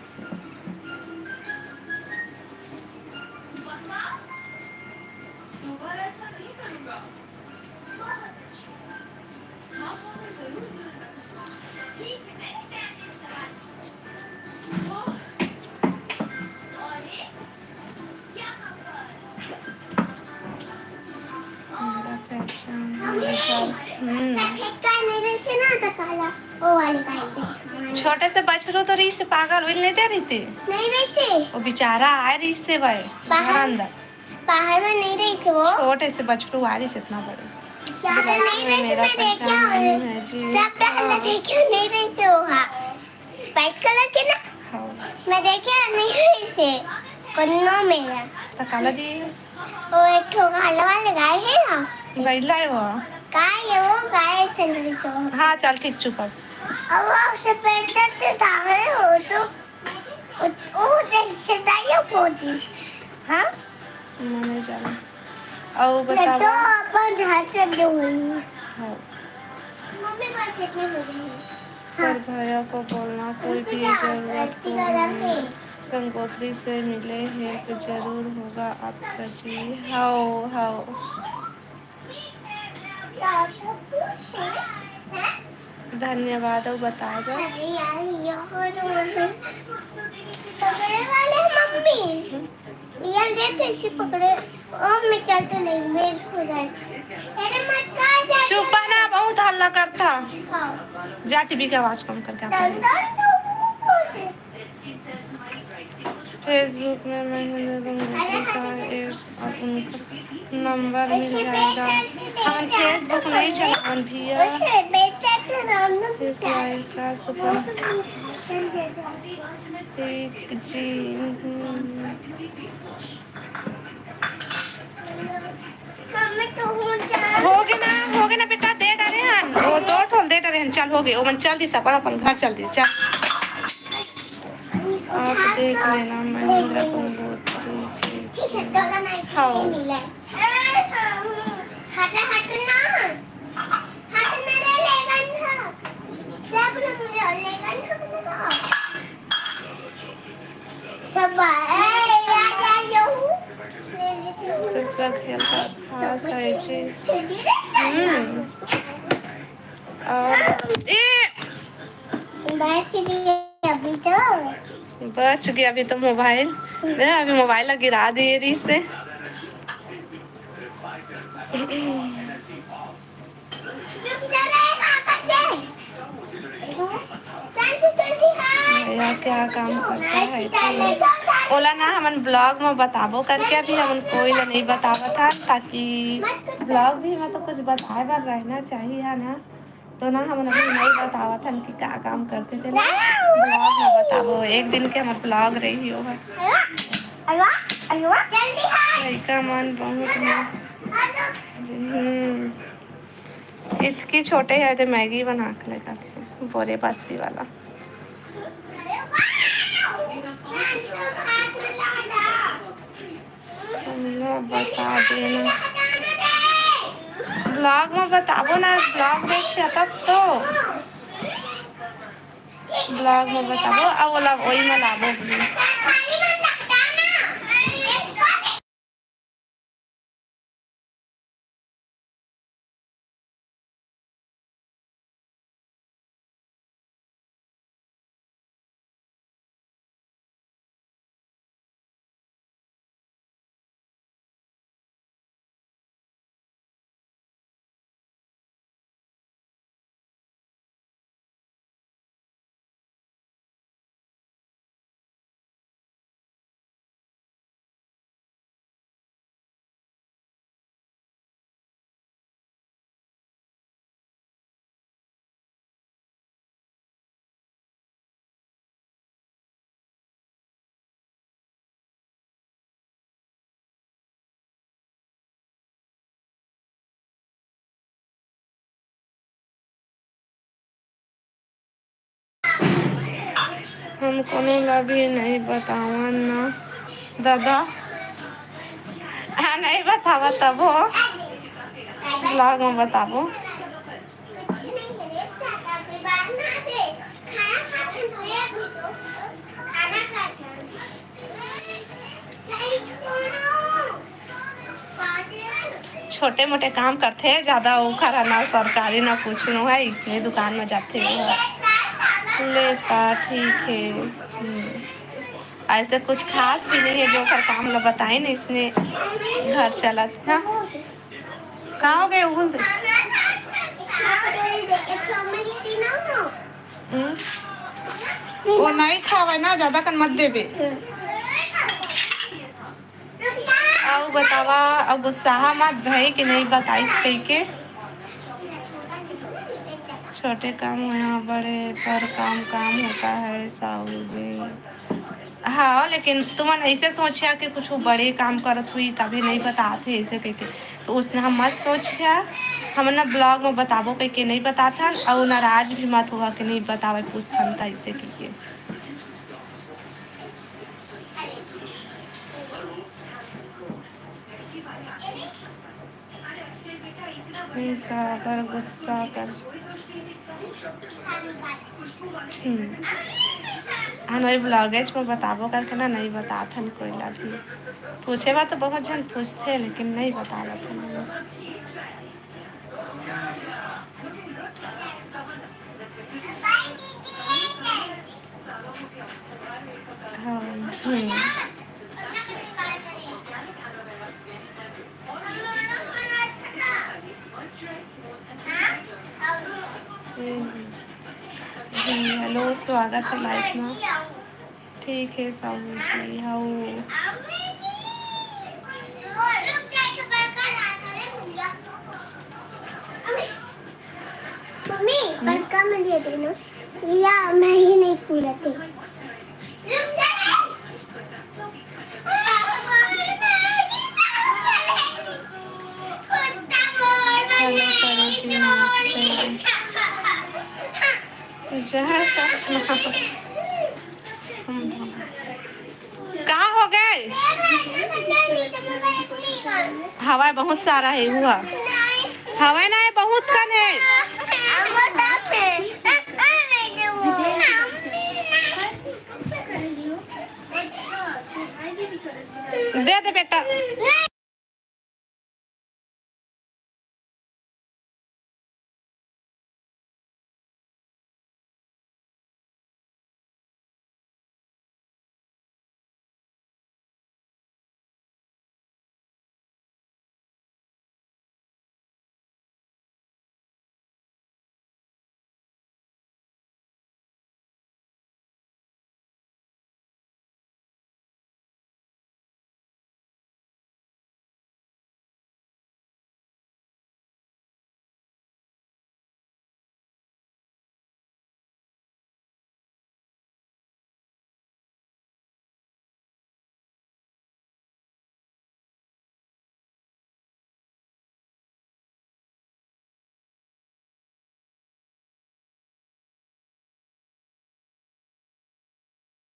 मेरा पहचान सफेद का मेरे से ना था काला वो वाली का छोटे से बछड़ो तो रीस से पागल हुई नहीं दे रही थी। नहीं वैसे वो बेचारा आए रीस से भाई घर अंदर बाहर में नहीं रही से वो छोटे से बछड़ू आ रही से इतना बड़े ज्यादा नहीं रही से मेरा मैं देखा पहचान नहीं है जी। सब पहले देखा नहीं रही से वो हाँ व्हाइट कलर के ना हाँ मैं देखा नहीं रही से कन्नो मेरा तो काला जीस वो एक ठो काला वाले गाय है ना गैला है वो। गाय है वो गाय संगली सो हाँ चल ठीक चुप अब। अब वो सफेद से दावे हो तो वो जैसे दाइयो पोती हाँ मैंने जाना और तो बताओ। अपन हाथ से दो हाँ मम्मी पास इतने हो गए पर भैया को बोलना कोई भी जरूरत तो हमें गंगोत्री से मिले हेल्प जरूर होगा आपका जी। हाओ हाओ धन्यवाद और बताएगा। अरे यार ये हो तो पकड़े वाले मम्मी यार देख इसे पकड़े ओ मैं चल तो नहीं मैं खुद है अरे मत कर जा चुप ना बहुत हल्ला करता। हाँ जा टीवी की आवाज कम करके आप पढ़िए। डंडा सब होते फेसबुक में महेंद्र गंगोत्री का एड्स और उनका नंबर मिल जाएगा। हम फेसबुक नहीं चलावन भैया। उसे बेटा तो नाम ना इस लाइव का सुपर एक जी मम्मी तो हो हो गए ना बेटा दे डरे हन वो दो ठोल दे डरे हन। चल हो गए ओमन चल दी सब अपन घर चल दी चल। आप देख लेना महेंद्र गंगोत्री ठीक है तो ना हाँ। नहीं मिला हटा हट ना हट मेरे लेगन था सब लोग लेगन था सब या इस बार खेल का खास है जी। और बैठ दिए अभी तो बच गया अभी तो मोबाइल। अभी मोबाइल गिरा दिए री से। भैया क्या काम करता है ओला ना हमन ब्लॉग में बताबो करके अभी हमन कोई ला नहीं बतावा था ताकि ब्लॉग भी में तो कुछ बताए बार रहना चाहिए है ना। तो ना हमन अभी नहीं बतावा था कि क्या काम करते थे ना ब्लॉग में बताबो एक दिन के हमारे ब्लॉग रही होगा। लड़का मन बहुत इतनी छोटे है तो मैगी बना के लगा थे बोरे बासी वाला। बता देना ब्लॉग में बताबो ना ब्लॉग देखिए तब तो ब्लॉग में बताबो अब वाला वही में लाबो। हम कोनो ला भी नहीं बतावन ना दादा। हाँ नहीं बतावा तब हो ब्लॉग में बताबो। छोटे मोटे काम करते हैं, ज़्यादा उखर है ना सरकारी ना कुछ न है, इसने दुकान में जाते हैं लेता। ठीक है। ऐसे कुछ खास भी नहीं है जो कर काम ला बताए ना, इसने घर चला था। कहाँ हो गए उगल दे? वो नहीं खावे ना, ज़्यादा कर मत देबे। आओ बतावा, अब गुस्सा मत भाई कि नहीं बताइस कही के। छोटे काम यहाँ बड़े पर काम काम होता है साहू जी। हाँ लेकिन तुमने ऐसे सोचा कि कुछ बड़े काम करत हुई तभी नहीं बताते ऐसे कह के, तो उसने हम मत सोचा, हम ना ब्लॉग में बताबो कह के नहीं बताता और नाराज भी मत हुआ कि नहीं बतावे पूछता था ऐसे कह के। पर गुस्सा कर हमारे ब्लॉगेज में बताबो करके ना नहीं बताता कोई ला भी, पूछे बार तो बहुत जन पूछते लेकिन नहीं बता रहा था। हाँ हेलो स्वागत है लाइफ में। ठीक है साहू जी। हाँ मम्मी बड़का में दे देना या मैं ही नहीं पूछती। हेलो करो जी, नमस्ते। कहाँ हो गए? हवा बहुत सारा है, हुआ हवा ना है बहुत कम है। दे दे बेटा।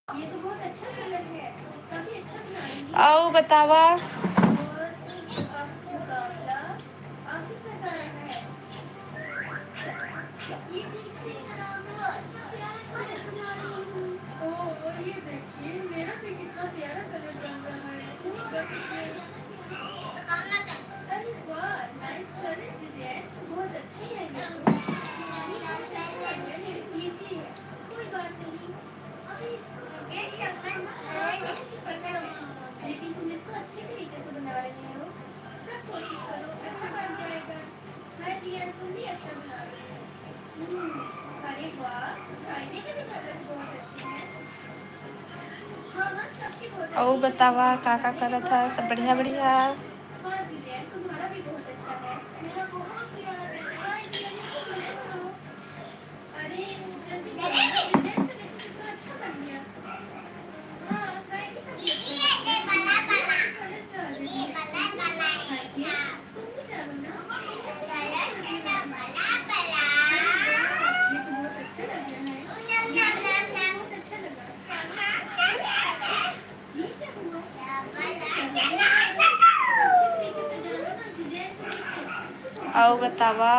ये तो बहुत अच्छा कलर है, काफी अच्छा बना रही है। आओ बतावा। और मुकाबला आपके साथ आ रहा है। ये देखिए ओह ये देखिए मेरा भी कितना प्यारा कलर बन रहा है। अरे वाह नाइस कलर सजेस्ट, बहुत अच्छी है ये लीजिए, कोई बात नहीं। लेकिन तुम इसको अच्छे तरीके से बना रहे हो, सब कोशिश करो अच्छा बन जाएगा। हाय डियर तुम भी अच्छा बना रहे हो। अरे वाह आईने के भी कलर्स बहुत अच्छे हैं। हाँ हाँ सबके बहुत आओ बतावा काका करत था सब बढ़िया बढ़िया। हाँ डियर तुम्हारा भी बहुत अच्छा है। मेरा बहुत प्यारा है। हाय डियर इसको मत बनाओ। अरे जल्दी करो डिजाइन तो देखो कितना अच्छा बन गया। हाँ ट्राई कीजिए। आओ बतावा।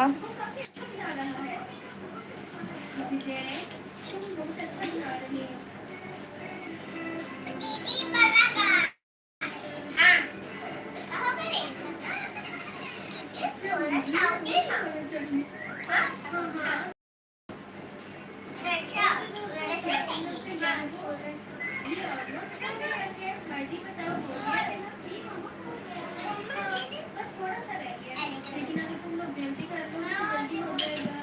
आईडी बताओ, हो गया है ना? हाँ, बस थोड़ा सा रह गया है। लेकिन अगर तुम लोग जल्दी कर लो तो जल्दी हो जाएगा।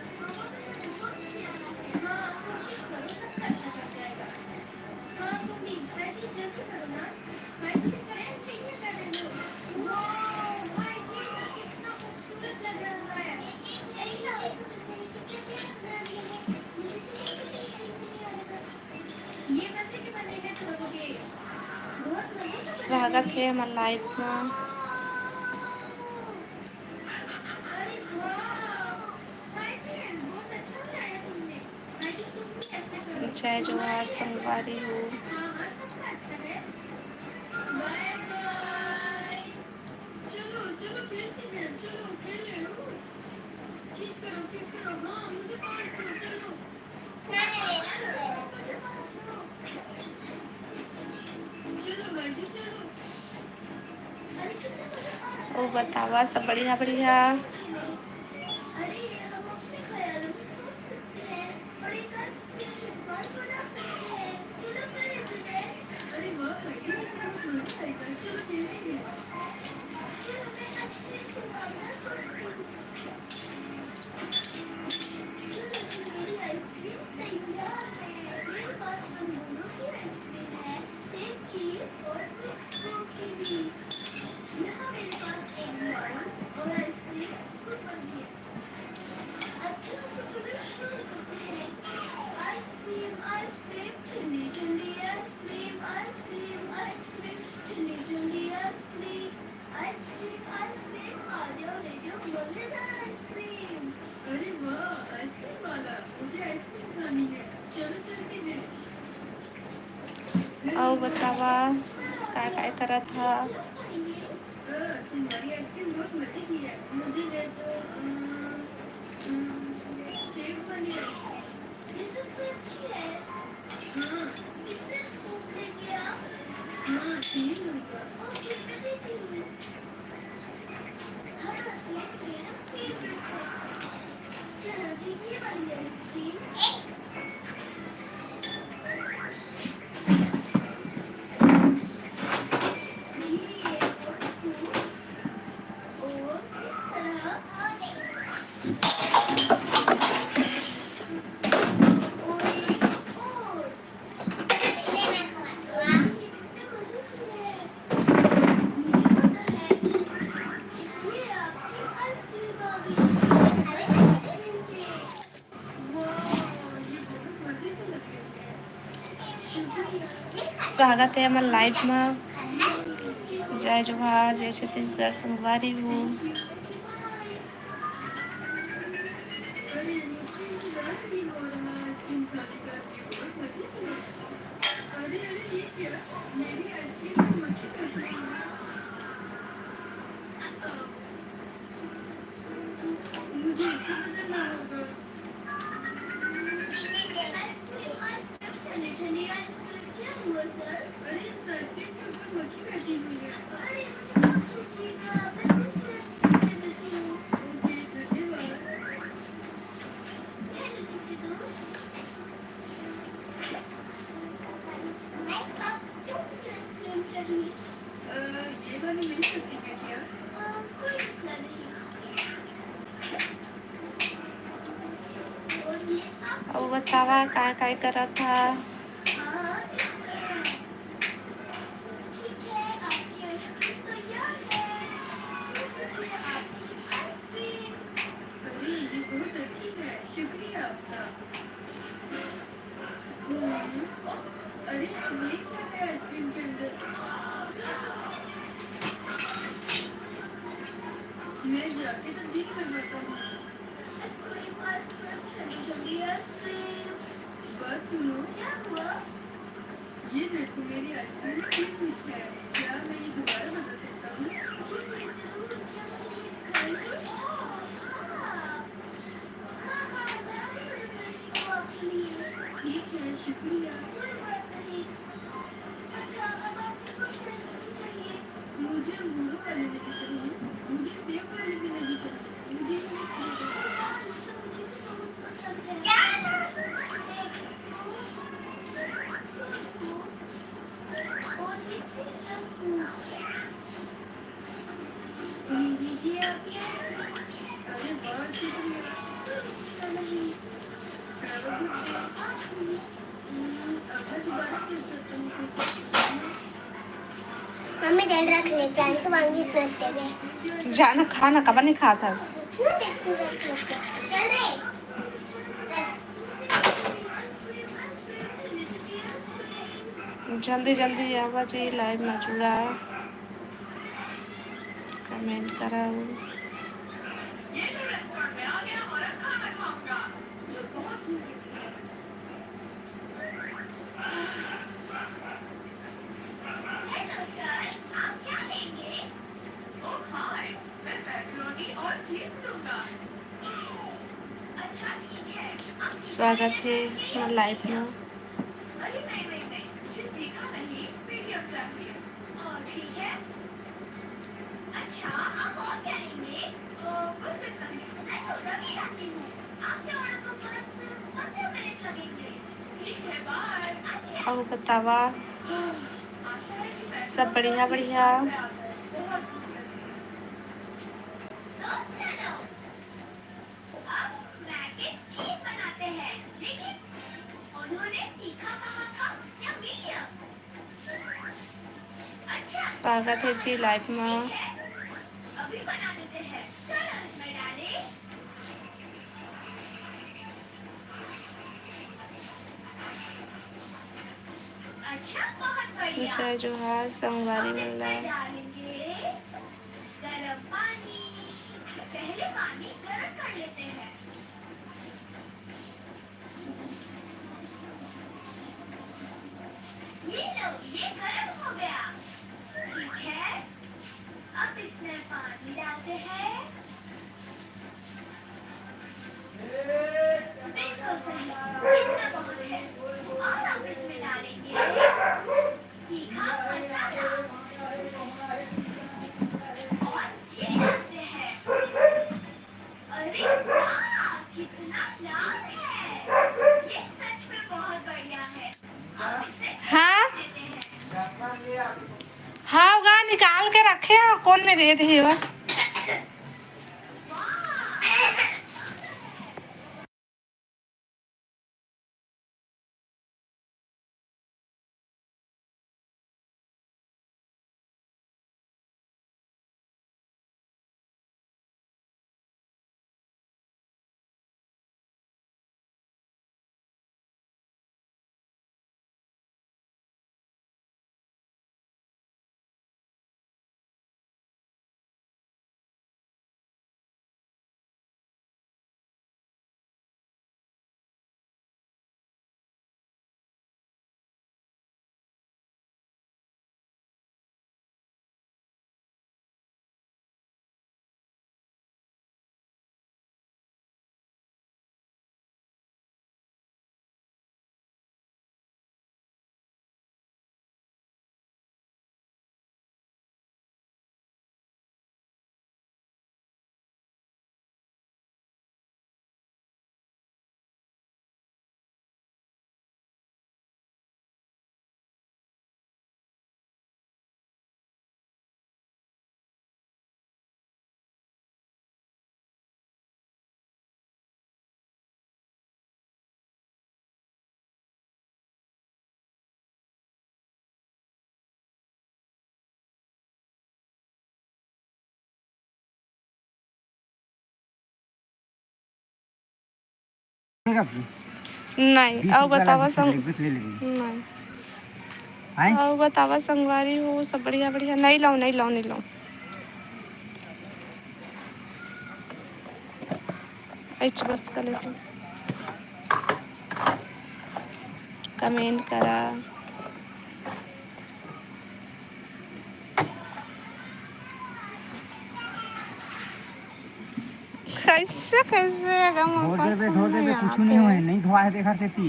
हाँ, कोशिश करो, सबका अच्छा कर जाएगा। हाँ, तुम भी भाई जी जल्दी करो ना। भाई जी फ्रेंड चाहिए कर लो। वाह, भाई जी तो कितना खूबसूरत लग रहा है। ऐसा है तो सही कितने बना दिए हैं। मुझे तो नहीं आ रहा। ये वैसे के बने हैं तो लगोगे बहुत मजे का बना स्वागत देंगे। है हमारे लाइफ में। अरे वाह, भाई जी बहुत अच्छा बनाया तुमने। भाई जी तुम भी ऐसे करो। जय तुम्हारा जोहार भी ऐसे संगवारी अच्छा हूँ। है। हाँ हाँ, सबका अच्छा है। Bye bye. चलो चलो खेलते हैं, चलो खेलें। ठीक करो, हाँ मुझे पास दो, चलो। मुझे पास दो। चलो भाई जी चलो। अरे किसने मुझे पास ओ है? बतावा सब बढ़िया बढ़िया। अरे हम अपने ख्यालों में सोच सकते हैं और एक आइसक्रीम बात बना सकते हैं। चलो करें इसे। अरे वाह भाई, ये तो बहुत मजा आएगा। चलो खेलेंगे। चलो मैं आइसक्रीम की भावना सोचती हूँ। चलो जी, मेरी आइसक्रीम तैयार है। मेरे पास रंगों की आइसक्रीम है, सेब की और मिक्स की भी। यहाँ मेरे पास एक बाउल और आइसक्रीम स्कूप बनी है। अच्छा तो चलो शुरू करते हैं। आइसक्रीम आइसक्रीम ठंडी ठंडी आइसक्रीम, आइसक्रीम आइसक्रीम ठंडी ठंडी आइसक्रीम, आइसक्रीम आइसक्रीम आ जाओ ले जाओ मजेदार आइसक्रीम। अरे वाह, आइसक्रीम वाला, मुझे आइसक्रीम खानी है। चलो चलते हैं। ओ बतावा काय करा था। तुम्हारी आइसक्रीम बहुत मजे की है। मुझे दे दो सेब वाली आइसक्रीम। ये सबसे अच्छी है। हाँ, कितने स्कूप लेंगे आप? हाँ, 3 लूंगा। ओके, मैं देती हूँ। हाँ, सेब मेरा फेवरेट है। चलो जी, ये वाली आइसक्रीम। ये और स्कूप और इस तरह और एक और। ये कितने मजे की है। मुझे पता है। ये आपकी आइसक्रीम आ गई। Ice cream cake. वाह, ये बहुत मजे के लग रहे हैं। शुक्रिया। स्वागत है हमारे लाइफ में। ये जय जोहार जय छत्तीसगढ़ संगवारी हूँ। Thank you. Okay bye. अरे मुझसे इंतजार नहीं हो रहा आइसक्रीम खाने का। ये बहुत मजे की है। अरे अरे ये क्या, मेरी आइसक्रीम में मक्खी बैठी हुई है। मुझे इसे बदलना होगा। आइसक्रीम आइसक्रीम ठंडी ठंडी आइसक्रीम। क्या हुआ सर? अरे इस आइसक्रीम के ऊपर मक्खी बैठी हुई है। अरे मुझे माफ कीजिएगा, मैं दूसरी आइसक्रीम दे देती हूँ। ओके धन्यवाद। हेलो छोटे दोस्त। आपको कौन सी आइसक्रीम चाहिए? ये वाली मिल सकती है क्या? कोई मसला नहीं। और ये ओ आपकी बतावा काय करा था। हाँ, इस तरह। ठीक है, आपकी आइसक्रीम तैयार है। ये लीजिए आपकी आइसक्रीम। अरे ये बहुत अच्छी है, शुक्रिया आपका। अरे ये क्या है आइसक्रीम के अंदर? मैं जाके तब्दील करवाता हूँ। आइसक्रीम आइसक्रीम ठंडी ठंडी आइसक्रीम। बात सुनो। क्या हुआ? ये देखो मेरी आइसक्रीम में ये कुछ है। क्या मैं ये दोबारा बदल सकता हूँ? जी जी जरूर। क्या मुझे ये दिखाएंगे? हाँ हाँ हाँ, मैं अभी बदल देती हूँ आपके लिए। ठीक है, शुक्रिया। कोई बात नहीं। अच्छा, अब आपको कौन सी आइसक्रीम चाहिए? मुझे अंगूरों वाली नहीं चाहिए, मुझे सेब वाली भी नहीं चाहिए, मुझे ये मिक्स दे दो। हाँ, ये तो मुझे भी बहुत पसंद है। एक स्कूप, दो स्कूप और एक तीसरा ये आपकी अरे बहुत शुक्रिया नहीं मम्मी तेल रख ले फ्रेंड्स मांगित नसते रे जाना खाना कब नहीं खाता चल रे जल्दी जल्दी आवाज लाइव में जुड़ा कमेंट कराओ स्वागत है लाइव में ठीक है अच्छा आप और क्या लेंगे बस इतना ही मैं तो रवि आती हूँ आपके ऑर्डर को बस 15 मिनट लगेंगे ठीक है बाय और बतावा आशा है कि सब बढ़िया बढ़िया तो चलो अब मैगी चीज बनाते हैं लेकिन उन्होंने तीखा कहा था या मीडियम अच्छा स्वागत है जी लाइव में अभी बना देते हैं चलो इसमें डालें अच्छा बहुत बढ़िया जय जोहार संगवारी अब मिल रहा इसमें है डालेंगे गरम पानी पहले पानी गरम कर लेते हैं ये लो ये गरम हो गया ठीक है अब इसमें पानी डालते हैं बिल्कुल सही इतना बहुत है और अब इसमें डालेंगे तीखा मसाला और ये डालते हैं अरे वाह कितना लाल है ये सच में बहुत बढ़िया है अब इसे हाँ देते हैं हाँ गा निकाल के रखे हैं कौन में दे दी हुआ नहीं और बतावा संग नहीं और बतावा संगवारी हो सब बढ़िया बढ़िया नहीं लाओ नहीं लाओ नहीं लाओ एच बस कर लेते कमेंट करा कैसे कैसे धो देबे कुछ नहीं होए नहीं धोआ है देखा से ती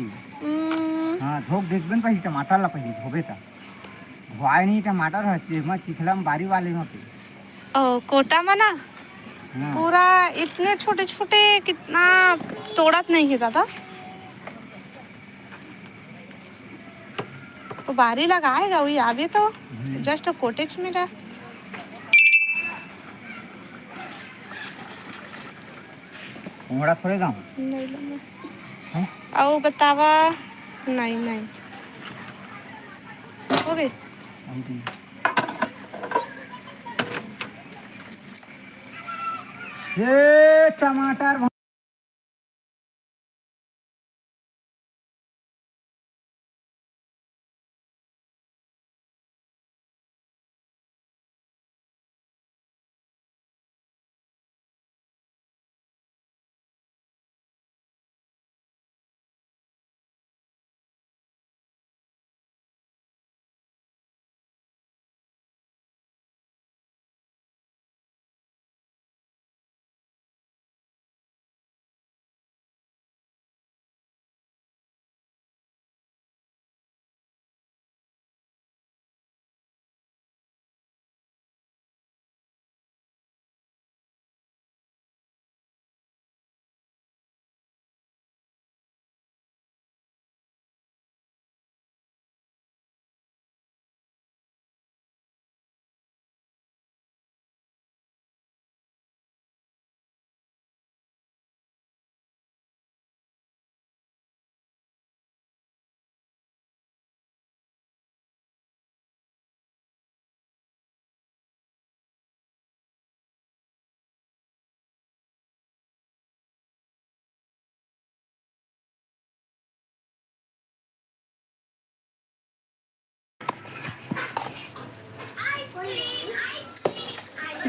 हां धोक देखबे पहले टमाटर ला पहले धोबे ता धोआए नहीं टमाटर है तेमा चिखला में बारी वाले में पे ओ कोटा में ना हाँ। पूरा इतने छोटे छोटे कितना तोड़त नहीं है दादा वो बारी लगाएगा वही आगे तो जस्ट कोटेज में रहा घोड़ा थोड़े गाँव नहीं लूँगा। हैं आओ बतावा। नहीं नहीं हो गई। ये टमाटर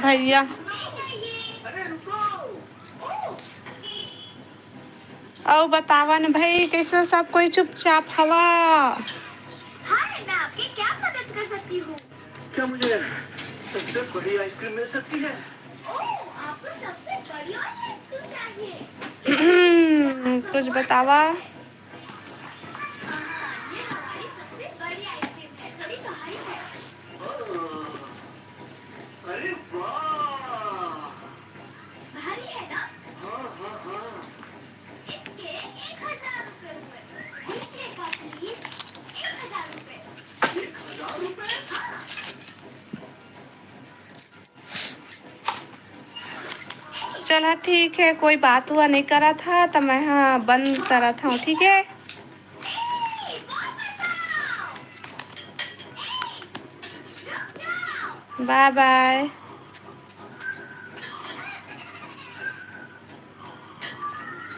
भैया आओ बतावा न भाई कैसे सब कोई चुपचाप हवा। हाय, मैं आपकी क्या मदद कर सकती हूँ? क्या मुझे सबसे बड़ी आइसक्रीम मिल सकती है? ओह, आपको सबसे बड़ी वाली आइसक्रीम चाहिए? कुछ बतावा। ये हमारी सबसे बड़ी आइसक्रीम है, थोड़ी भारी है। अरे वाह! भारी है ना? हाँ। इसके 1000 रुपए हुए। नीचे का प्लीज 1000 रुपए। 1000 रुपए? चला ठीक है, कोई बात हुआ नहीं करा था तो मैं हाँ बंद करा था। ठीक है बाय बाय।